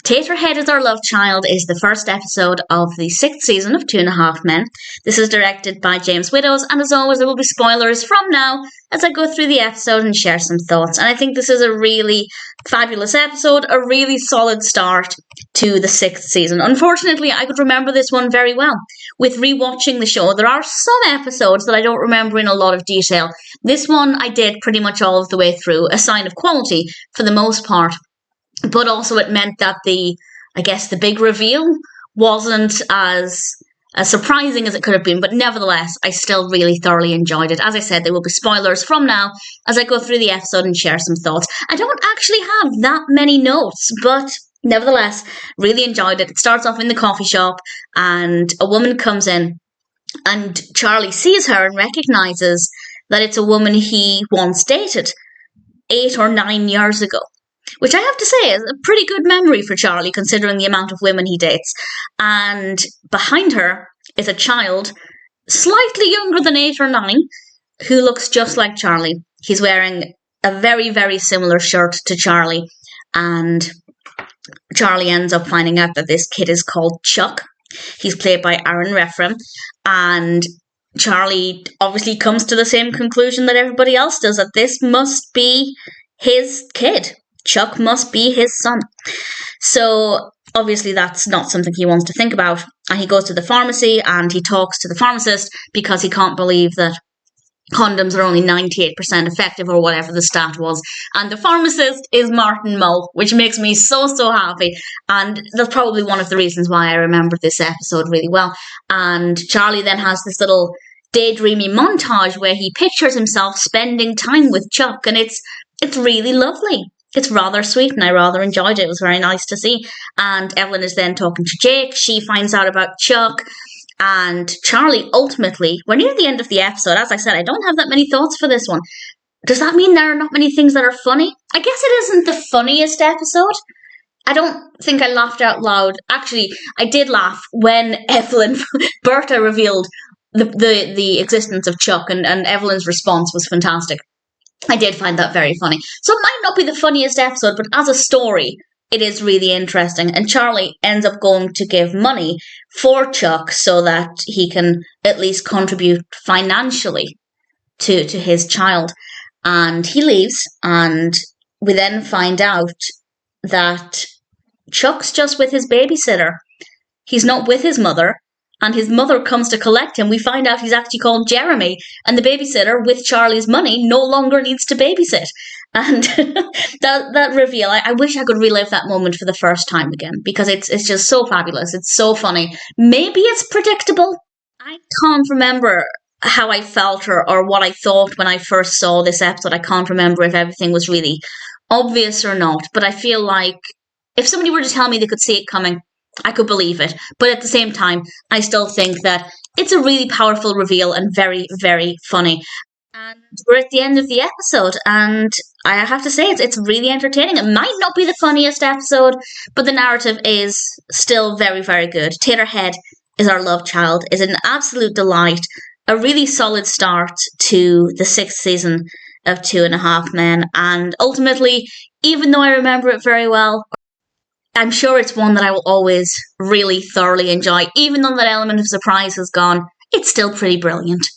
Taterhead is Our Love Child is the first episode of the 6th season of 2.5 Men. This is directed by James Widdoes, and as always there will be spoilers from now as I go through the episode and share some thoughts. And I think this is a really fabulous episode, a really solid start to the 6th season. Unfortunately, I could remember this one very well. With rewatching the show, there are some episodes that I don't remember in a lot of detail. This one I did pretty much all of the way through, a sign of quality for the most part. But also it meant that the big reveal wasn't as surprising as it could have been. But nevertheless, I still really thoroughly enjoyed it. As I said, there will be spoilers from now as I go through the episode and share some thoughts. I don't actually have that many notes, but nevertheless, really enjoyed it. It starts off in the coffee shop and a woman comes in and Charlie sees her and recognises that it's a woman he once dated 8 or 9 years ago. Which I have to say is a pretty good memory for Charlie, considering the amount of women he dates. And behind her is a child, slightly younger than 8 or 9, who looks just like Charlie. He's wearing a very, very similar shirt to Charlie. And Charlie ends up finding out that this kid is called Chuck. He's played by Refvem. And Charlie obviously comes to the same conclusion that everybody else does, that this must be his kid. Chuck must be his son. So obviously that's not something he wants to think about. And he goes to the pharmacy and he talks to the pharmacist because he can't believe that condoms are only 98% effective or whatever the stat was. And the pharmacist is Mull, which makes me so, so happy. And that's probably one of the reasons why I remember this episode really well. And Charlie then has this little daydreamy montage where he pictures himself spending time with Chuck. And it's really lovely. It's rather sweet and I rather enjoyed it. It was very nice to see. And Evelyn is then talking to Jake. She finds out about Chuck. And Charlie, ultimately, we're near the end of the episode. As I said, I don't have that many thoughts for this one. Does that mean there are not many things that are funny? I guess it isn't the funniest episode. I don't think I laughed out loud. Actually, I did laugh when Berta revealed the existence of Chuck, and Evelyn's response was fantastic. I did find that very funny. So it might not be the funniest episode, but as a story, it is really interesting. And Charlie ends up going to give money for Chuck so that he can at least contribute financially to his child. And he leaves, and we then find out that Chuck's just with his babysitter. He's not with his mother. And his mother comes to collect him. We find out he's actually called Jeremy. And the babysitter, with Charlie's money, no longer needs to babysit. And that reveal, I wish I could relive that moment for the first time again. Because it's just so fabulous. It's so funny. Maybe it's predictable. I can't remember how I felt or what I thought when I first saw this episode. I can't remember if everything was really obvious or not. But I feel like if somebody were to tell me they could see it coming, I could believe it. But at the same time, I still think that it's a really powerful reveal and very, very funny. And we're at the end of the episode, and I have to say it's really entertaining. It might not be the funniest episode, but the narrative is still very, very good. Taterhead is Our Love Child is an absolute delight. A really solid start to the 6th season of 2.5 Men. And ultimately, even though I remember it very well, I'm sure it's one that I will always really thoroughly enjoy. Even though that element of surprise has gone, it's still pretty brilliant.